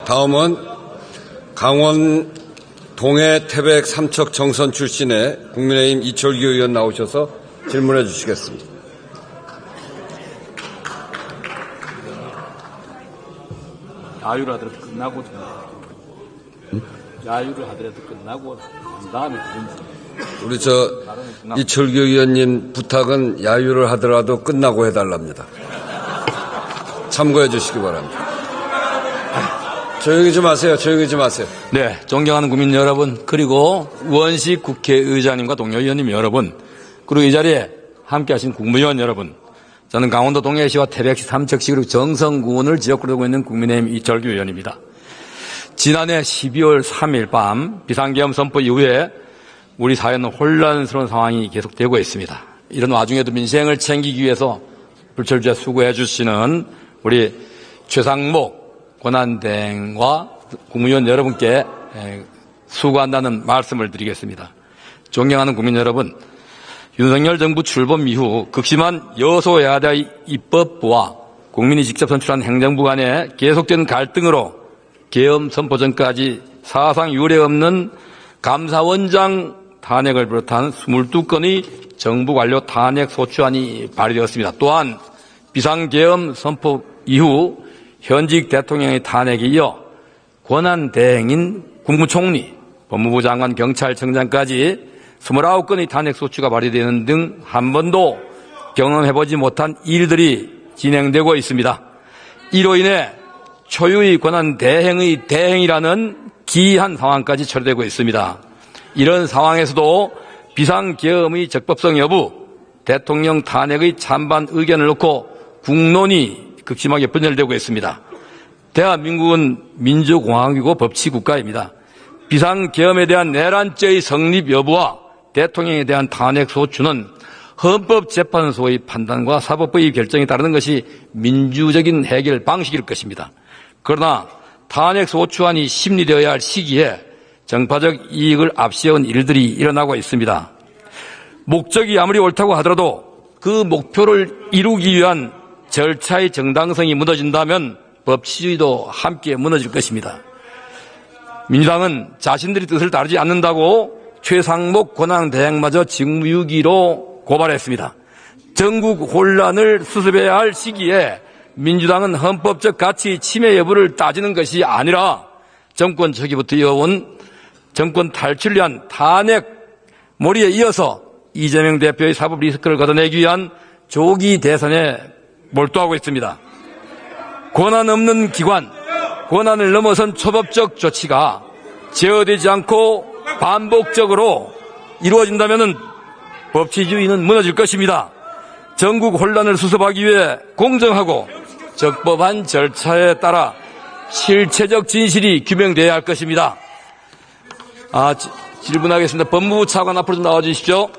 다음은 강원 동해 태백 삼척 정선 출신의 국민의힘 이철규 의원 나오셔서 질문해 주시겠습니다. 야유를 하더라도 끝나고 야유를 하더라도 끝나고 난 다음에 우리 이철규 의원님 부탁은 야유를 하더라도 끝나고 해달랍니다. 참고해 주시기 바랍니다. 조용히 좀 하세요. 조용히 좀 하세요. 네, 존경하는 국민 여러분, 그리고 우원식 국회의장님과 동료 의원님 여러분, 그리고 이 자리에 함께하신 국무위원 여러분, 저는 강원도 동해시와 태백시, 삼척시 그리고 정선군을 지역구로 두고 있는 국민의힘 이철규 의원입니다. 지난해 12월 3일 밤 비상계엄 선포 이후에 우리 사회는 혼란스러운 상황이 계속되고 있습니다. 이런 와중에도 민생을 챙기기 위해서 불철주야 수고해 주시는 우리 최상목 권한대행과 국무위원 여러분께 수고한다는 말씀을 드리겠습니다. 존경하는 국민 여러분, 윤석열 정부 출범 이후 극심한 여소야대 입법부와 국민이 직접 선출한 행정부 간의 계속된 갈등으로 계엄 선포 전까지 사상 유례 없는 감사원장 탄핵을 비롯한 22건의 정부 관료 탄핵 소추안이 발의되었습니다. 또한 비상계엄 선포 이후 현직 대통령의 탄핵에 이어 권한대행인 국무총리, 법무부 장관, 경찰청장까지 29건의 탄핵 소추가 발의되는 등 한 번도 경험해보지 못한 일들이 진행되고 있습니다. 이로 인해 초유의 권한대행의 대행이라는 기이한 상황까지 처리되고 있습니다. 이런 상황에서도 비상계엄의 적법성 여부, 대통령 탄핵의 찬반 의견을 놓고 국론이 극심하게 분열되고 있습니다. 대한민국은 민주공화국이고 법치국가입니다. 비상계엄에 대한 내란죄의 성립 여부와 대통령에 대한 탄핵 소추는 헌법재판소의 판단과 사법부의 결정에 따르는 것이 민주적인 해결 방식일 것입니다. 그러나 탄핵 소추안이 심리되어야 할 시기에 정파적 이익을 앞세운 일들이 일어나고 있습니다. 목적이 아무리 옳다고 하더라도 그 목표를 이루기 위한 절차의 정당성이 무너진다면 법치주의도 함께 무너질 것입니다. 민주당은 자신들의 뜻을 따르지 않는다고 최상목 권한대행마저 직무유기로 고발했습니다. 전국 혼란을 수습해야 할 시기에 민주당은 헌법적 가치 침해 여부를 따지는 것이 아니라 정권 초기부터 이어온 정권 탈출을 위한 탄핵 몰이에 이어서 이재명 대표의 사법 리스크를 걷어내기 위한 조기 대선에 몰두하고 있습니다. 권한 없는 기관, 권한을 넘어선 초법적 조치가 제어되지 않고 반복적으로 이루어진다면 법치주의는 무너질 것입니다. 전국 혼란을 수습하기 위해 공정하고 적법한 절차에 따라 실체적 진실이 규명되어야 할 것입니다. 질문하겠습니다. 법무부 차관 앞으로 좀 나와주십시오.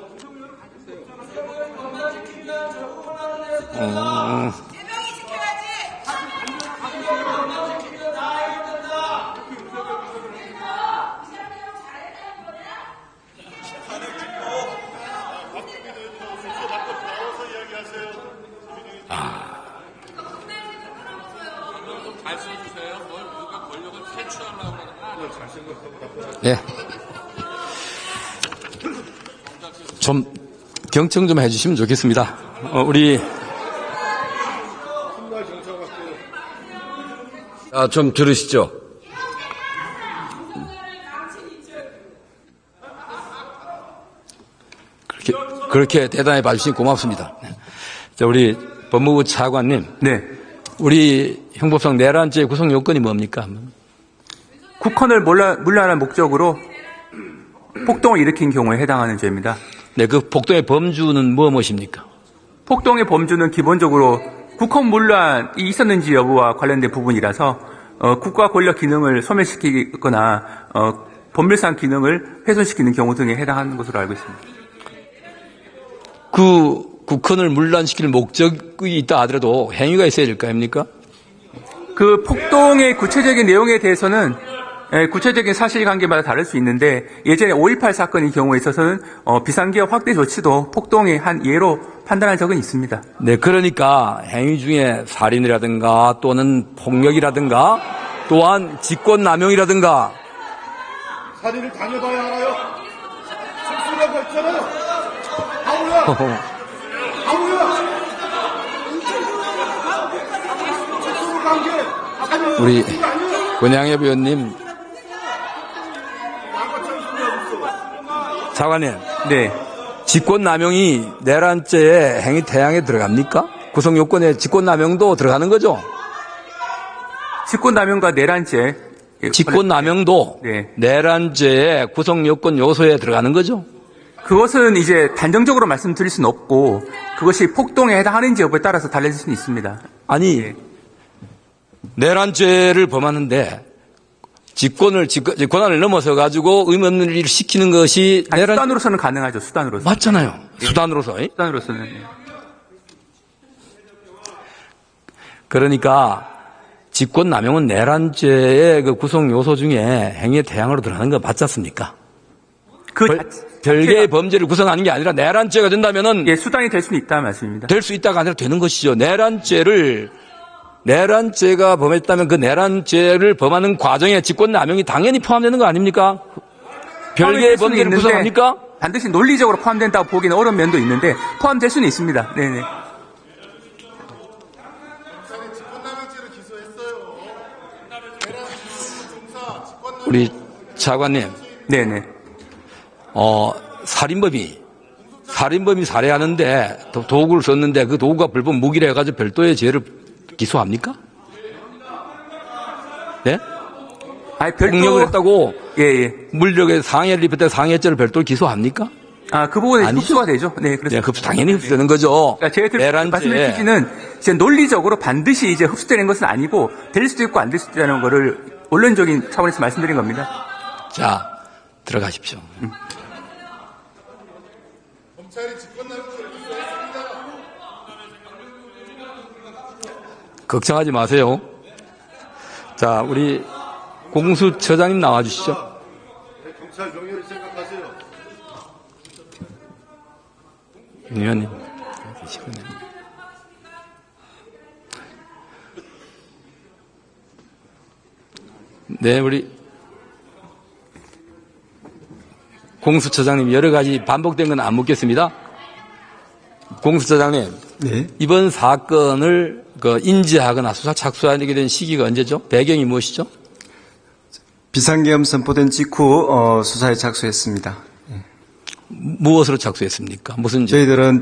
네. 좀 경청 좀 해주시면 좋겠습니다. 좀 들으시죠. 그렇게 대단히 봐주시니 고맙습니다. 자, 우리 법무부 차관님. 네. 우리 형법상 내란죄 구성 요건이 뭡니까? 국헌을 물란한 목적으로 폭동을 일으킨 경우에 해당하는 죄입니다. 네, 그 폭동의 범주는 무엇입니까? 폭동의 범주는 기본적으로 국헌 문란이 있었는지 여부와 관련된 부분이라서 국가 권력 기능을 소멸시키거나 법률상 기능을 훼손시키는 경우 등에 해당하는 것으로 알고 있습니다. 그 국헌을 문란시킬 목적이 있다 하더라도 행위가 있어야 될 거 아닙니까? 그 폭동의 구체적인 내용에 대해서는 구체적인 사실관계마다 다를 수 있는데 예전에 5.18 사건의 경우에 있어서는 비상계엄 확대 조치도 폭동의 한 예로 판단한 적은 있습니다. 네, 그러니까 행위 중에 살인이라든가 또는 폭력이라든가 또한 직권남용이라든가 살인을 당해봐야 알아요. 실수라고 했잖아요. 바보야. 바보야. 실수로 간 게. 우리 권양엽 의원님, 차관님, 네. 직권남용이 내란죄의 행위 태양에 들어갑니까? 구성요건에 직권남용도 들어가는 거죠? 직권남용과 내란죄. 직권남용도 네. 내란죄의 구성요건 요소에 들어가는 거죠? 그것은 이제 단정적으로 말씀드릴 수는 없고 그것이 폭동에 해당하는지 여부에 따라서 달라질 수는 있습니다. 아니, 네. 내란죄를 범하는데 직권을 넘어서 가지고 의무 없는 일을 시키는 것이 아니, 내란 수단으로서는 가능하죠. 수단으로서. 맞잖아요. 수단으로서. 수단으로서는. 네. 그러니까 직권남용은 내란죄의 그 구성 요소 중에 행위의 대항으로 들어가는 거 맞지 않습니까? 별개의 범죄를 구성하는 게 아니라 내란죄가 된다면은 예, 수단이 될 수는 있다는 말씀입니다. 될 수 있다가 아니라 되는 것이죠. 내란죄가 범했다면 그 내란죄를 범하는 과정에 직권남용이 당연히 포함되는 거 아닙니까? 별개의 범죄를 구성합니까? 반드시 논리적으로 포함된다고 보기는 어려운 면도 있는데 포함될 수는 있습니다. 네네. 우리 차관님, 네네. 살인범이 살해하는데 도구를 썼는데 그 도구가 불법 무기를 해가지고 별도의 죄를 기소합니까? 네? 아니, 별도. 폭력을 했다고 예. 물력에 상해를 입혔다 상해죄를 별도로 기소합니까? 아, 그 부분에 아니죠. 흡수가 되죠. 네, 그렇습니다. 네, 흡수 당연히 흡수되는 거죠. 그러니까 제가 말씀드린 취지는 이제 논리적으로 반드시 이제 흡수되는 것은 아니고 될 수도 있고 안 될 수도 있다는 거를 원론적인 차원에서 말씀드린 겁니다. 자, 들어가십시오. 검찰이 직권남용죄를 기소했습니다. 걱정하지 마세요. 자, 우리 공수처장님 나와주시죠. 경찰 명예를 생각하세요. 의원님. 네, 우리 공수처장님 여러 가지 반복된 건 안 묻겠습니다. 공수처장님, 네. 이번 사건을 인지하거나 수사 착수하게 된 시기가 언제죠? 배경이 무엇이죠? 비상계엄 선포된 직후 수사에 착수했습니다. 무엇으로 착수했습니까? 무슨 죄? 저희들은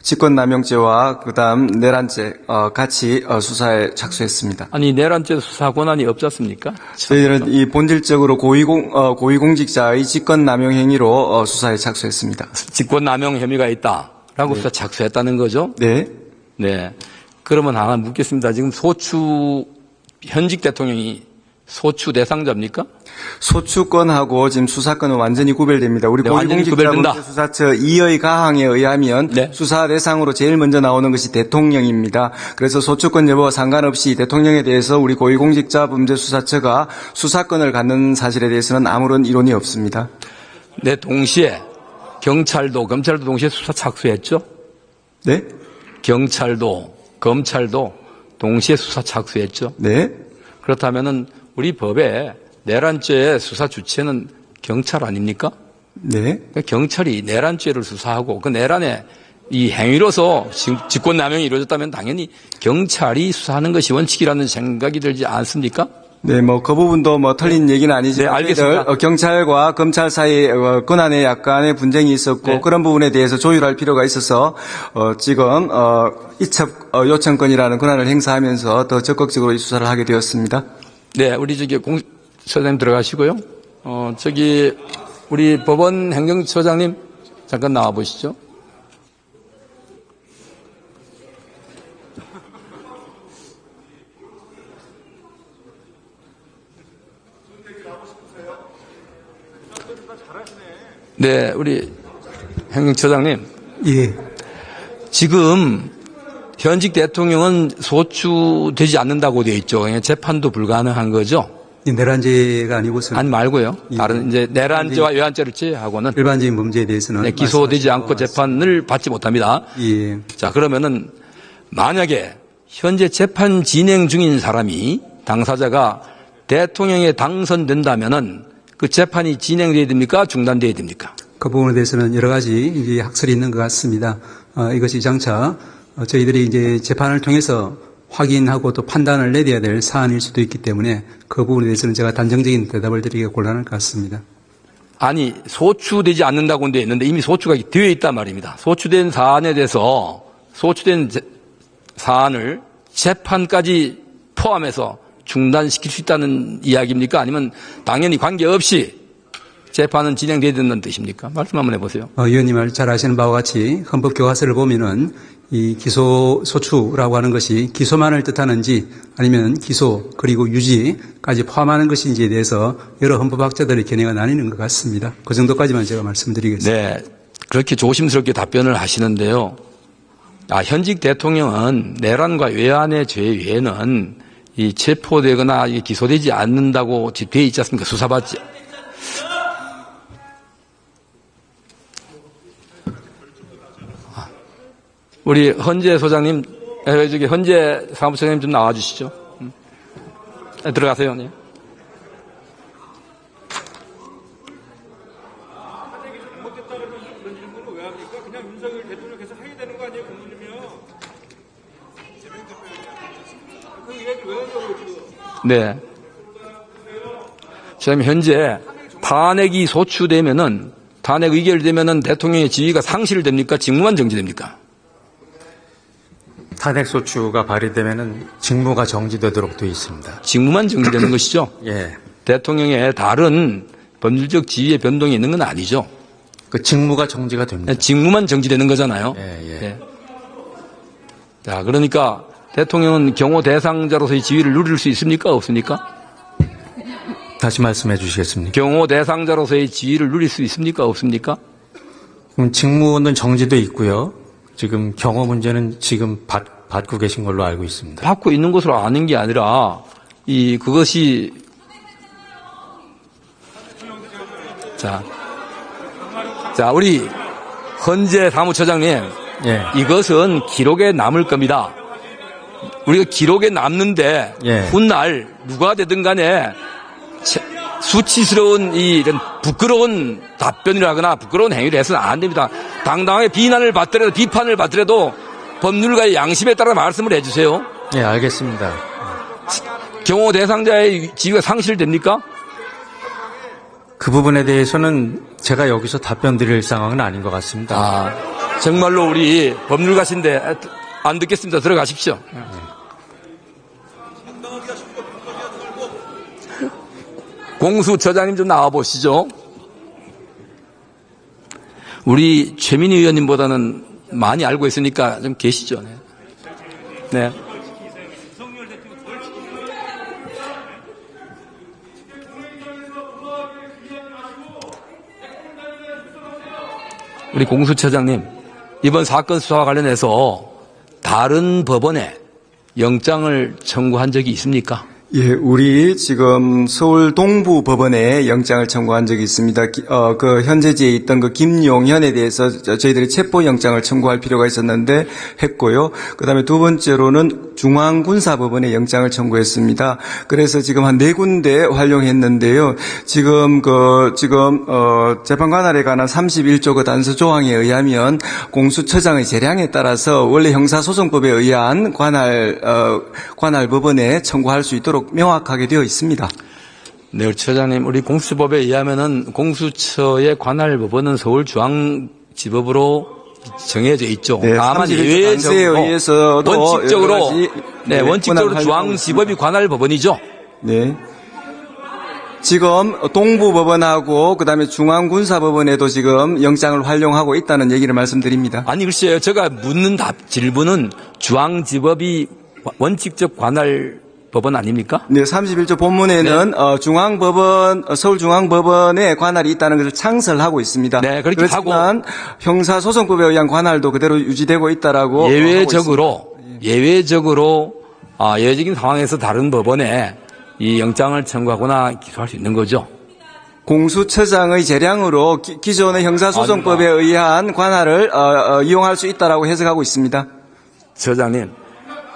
직권남용죄와 그다음 내란죄 같이 수사에 착수했습니다. 아니, 내란죄 수사 권한이 없지 않습니까? 저희들은 이 본질적으로 고위공직자의 직권남용 행위로 수사에 착수했습니다. 직권남용 혐의가 있다라고 수사 착수했다는 거죠? 네. 네. 그러면 하나 묻겠습니다. 지금 현직 대통령이 소추 대상자입니까? 소추권하고 지금 수사권은 완전히 구별됩니다. 우리 네, 완전히 구별된다. 고위공직자범죄수사처 2의 가항에 의하면 네. 수사 대상으로 제일 먼저 나오는 것이 대통령입니다. 그래서 소추권 여부와 상관없이 대통령에 대해서 우리 고위공직자범죄수사처가 수사권을 갖는 사실에 대해서는 아무런 이론이 없습니다. 네, 동시에 검찰도 동시에 수사 착수했죠? 네? 검찰도 동시에 수사 착수했죠? 네? 그렇다면은 우리 법에 내란죄의 수사 주체는 경찰 아닙니까? 네? 그러니까 경찰이 내란죄를 수사하고 그 내란의 이 행위로서 직권남용이 이루어졌다면 당연히 경찰이 수사하는 것이 원칙이라는 생각이 들지 않습니까? 네, 그 부분도 틀린 얘기는 아니지만. 네, 알겠습니다. 경찰과 검찰 사이 권한에 약간의 분쟁이 있었고, 네. 그런 부분에 대해서 조율할 필요가 있어서, 지금, 이첩 요청권이라는 권한을 행사하면서 더 적극적으로 이 수사를 하게 되었습니다. 네, 우리 공수처장님 들어가시고요. 우리 법원 행정처장님 잠깐 나와 보시죠. 네, 우리 행정처장님. 예. 지금 현직 대통령은 소추되지 않는다고 되어 있죠. 그냥 재판도 불가능한 거죠. 내란죄가 아니고서 아니 말고요. 예. 다른 이제 내란죄와 외환죄를 제외하고는 일반적인 범죄에 대해서는 네, 기소되지 말씀하신 않고 것 같습니다. 재판을 받지 못합니다. 예. 자, 그러면은 만약에 현재 재판 진행 중인 사람이 당사자가 대통령에 당선된다면은 그 재판이 진행돼야 됩니까? 중단돼야 됩니까? 그 부분에 대해서는 여러 가지 이제 학설이 있는 것 같습니다. 이것이 장차 저희들이 이제 재판을 통해서 확인하고 또 판단을 내려야 될 사안일 수도 있기 때문에 그 부분에 대해서는 제가 단정적인 대답을 드리기가 곤란할 것 같습니다. 아니, 소추되지 않는다고 돼 있는데 이미 소추가 되어 있단 말입니다. 소추된 사안에 대해서 소추된 사안을 재판까지 포함해서 중단시킬 수 있다는 이야기입니까? 아니면 당연히 관계없이 재판은 진행돼야 된다는 뜻입니까? 말씀 한번 해보세요. 의원님 잘 아시는 바와 같이 헌법교과서를 보면은 이 기소 소추라고 하는 것이 기소만을 뜻하는지 아니면 기소 그리고 유지까지 포함하는 것인지에 대해서 여러 헌법학자들의 견해가 나뉘는 것 같습니다. 그 정도까지만 제가 말씀드리겠습니다. 네, 그렇게 조심스럽게 답변을 하시는데요. 현직 대통령은 내란과 외환의 죄 외에는 이 체포되거나 기소되지 않는다고 되어 있지 않습니까? 수사받지. 우리 헌재 소장님, 저기 헌재 사무처장님 좀 나와주시죠. 들어가세요. 네. 네. 지금 현재 탄핵이 소추되면은 탄핵 의결되면은 대통령의 지위가 상실됩니까? 직무만 정지됩니까? 탄핵소추가 발의되면은 직무가 정지되도록 되어 있습니다. 직무만 정지되는 것이죠? 예. 대통령의 다른 법률적 지위의 변동이 있는 건 아니죠? 그 직무가 정지가 됩니다. 직무만 정지되는 거잖아요. 예. 네. 자, 그러니까 대통령은 경호 대상자로서의 지위를 누릴 수 있습니까? 없습니까? 다시 말씀해 주시겠습니까? 경호 대상자로서의 지위를 누릴 수 있습니까? 없습니까? 그럼 직무는 정지돼 있고요. 지금 경호 문제는 지금 받고 계신 걸로 알고 있습니다. 받고 있는 것으로 아는 게 아니라 그것이 자 우리 헌재 사무처장님, 예. 이것은 기록에 남을 겁니다. 우리가 기록에 남는데 예. 훗날 누가 되든 간에 수치스러운 이런 부끄러운 답변이라거나 부끄러운 행위를 해서는 안 됩니다. 당당하게 비난을 받더라도 비판을 받더라도 법률가의 양심에 따라 말씀을 해주세요. 예, 알겠습니다. 경호 대상자의 지위가 상실됩니까? 그 부분에 대해서는 제가 여기서 답변 드릴 상황은 아닌 것 같습니다. 정말로 우리 법률가신데 안 듣겠습니다. 들어가십시오. 공수처장님 좀 나와보시죠. 우리 최민희 의원님보다는 많이 알고 있으니까 좀 계시죠. 네. 우리 공수처장님, 이번 사건 수사와 관련해서 다른 법원에 영장을 청구한 적이 있습니까? 예, 우리 지금 서울 동부법원에 영장을 청구한 적이 있습니다. 그 현재지에 있던 그 김용현에 대해서 저희들이 체포영장을 청구할 필요가 있었는데 했고요. 그다음에 두 번째로는 중앙군사법원에 영장을 청구했습니다. 그래서 지금 한 4군데 활용했는데요. 지금 재판 관할에 관한 31조 그 단서 조항에 의하면 공수처장의 재량에 따라서 원래 형사소송법에 의한 관할 법원에 청구할 수 있도록 명확하게 되어 있습니다. 네, 처장님, 우리 공수처법에 의하면은 공수처의 관할 법원은 서울중앙지법으로 정해져 있죠. 네, 다만 의해서도 원칙적으로 중앙지법이 관할 법원이죠. 네. 지금 동부법원하고 그다음에 중앙군사법원에도 지금 영장을 활용하고 있다는 얘기를 말씀드립니다. 아니 글쎄요, 제가 묻는 질문은 중앙지법이 원칙적 관할 법원 아닙니까? 네, 31조 본문에는 서울중앙법원에 관할이 있다는 것을 창설하고 있습니다. 네, 그렇게 그렇지만 하고 형사소송법에 의한 관할도 그대로 유지되고 있다라고 예외적인 상황에서 다른 법원에 이 영장을 청구하거나 기소할 수 있는 거죠. 공수처장의 재량으로 기존의 형사소송법에 의한 관할을 이용할 수 있다라고 해석하고 있습니다. 처장님,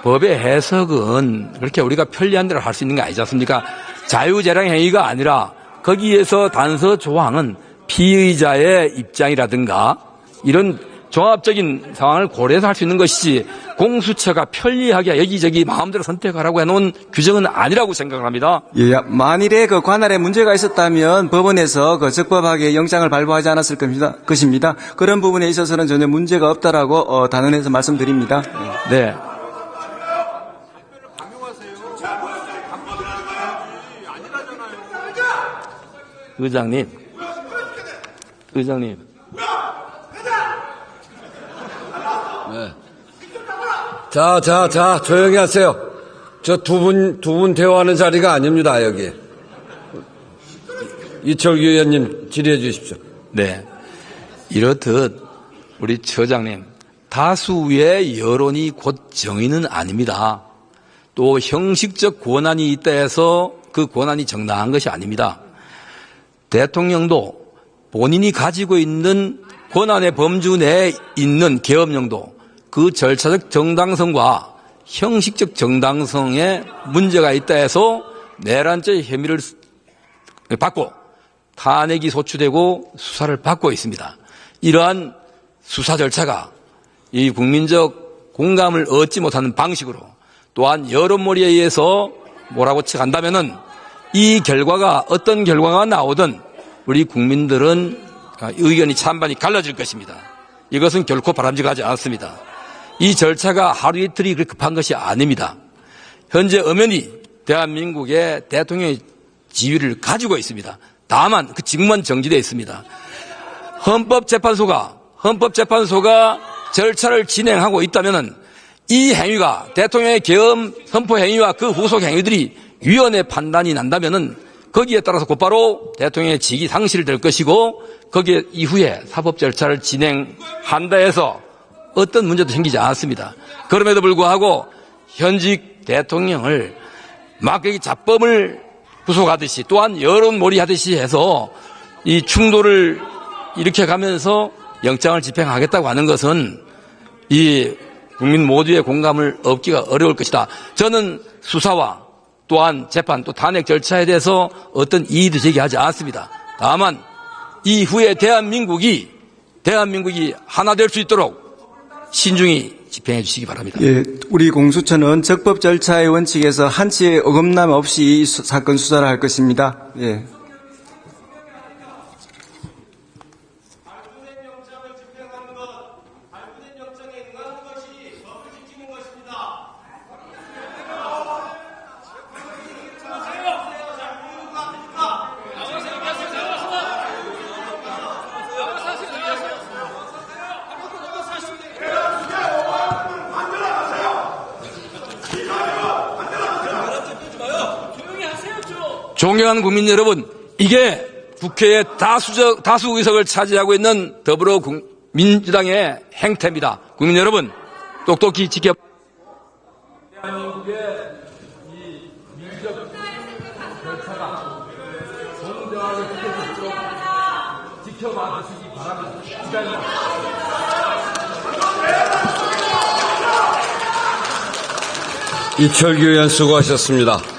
법의 해석은 그렇게 우리가 편리한 대로 할 수 있는 게 아니지 않습니까? 자유재량 행위가 아니라 거기에서 단서 조항은 피의자의 입장이라든가 이런 종합적인 상황을 고려해서 할 수 있는 것이지 공수처가 편리하게 여기저기 마음대로 선택하라고 해놓은 규정은 아니라고 생각을 합니다. 예, 만일에 그 관할에 문제가 있었다면 법원에서 그 적법하게 영장을 발부하지 않았을 것입니다. 그런 부분에 있어서는 전혀 문제가 없다라고 단언해서 말씀드립니다. 네. 의장님. 네. 자, 조용히 하세요. 저 두 분 대화하는 자리가 아닙니다, 여기. 이철규 의원님 질의해 주십시오. 네. 이렇듯 우리 처장님, 다수의 여론이 곧 정의는 아닙니다. 또 형식적 권한이 있다 해서 그 권한이 정당한 것이 아닙니다. 대통령도 본인이 가지고 있는 권한의 범주 내에 있는 계엄령도 그 절차적 정당성과 형식적 정당성에 문제가 있다 해서 내란죄 혐의를 받고 탄핵이 소추되고 수사를 받고 있습니다. 이러한 수사 절차가 이 국민적 공감을 얻지 못하는 방식으로 또한 여론몰이에 의해서 몰아붙여간다면은 이 결과가 어떤 결과가 나오든 우리 국민들은 의견이 찬반이 갈라질 것입니다. 이것은 결코 바람직하지 않습니다. 이 절차가 하루 이틀이 그렇게 급한 것이 아닙니다. 현재 엄연히 대한민국의 대통령의 지위를 가지고 있습니다. 다만 그 직무만 정지되어 있습니다. 헌법재판소가 절차를 진행하고 있다면은 이 행위가 대통령의 계엄 선포 행위와 그 후속 행위들이 위헌의 판단이 난다면은 거기에 따라서 곧바로 대통령의 직위 상실될 것이고 거기에 이후에 사법 절차를 진행한다 해서 어떤 문제도 생기지 않았습니다. 그럼에도 불구하고 현직 대통령을 막대기 잡범을 구속하듯이 또한 여론몰이하듯이 해서 이 충돌을 일으켜가면서 영장을 집행하겠다고 하는 것은 이 국민 모두의 공감을 얻기가 어려울 것이다. 저는 수사와 또한 재판 또 탄핵 절차에 대해서 어떤 이의도 제기하지 않습니다. 다만 이후에 대한민국이 하나 될 수 있도록 신중히 집행해 주시기 바랍니다. 예, 우리 공수처는 적법 절차의 원칙에서 한치의 어긋남 없이 사건 수사를 할 것입니다. 예. 존경하는 국민 여러분, 이게 국회의 다수 의석을 차지하고 있는 더불어민주당의 행태입니다. 국민 여러분, 똑똑히 대한민국의 이 민주적 절차가 정당하게 지켜봐 주시기 바랍니다. 기자입니다. 이철규 의원 수고하셨습니다.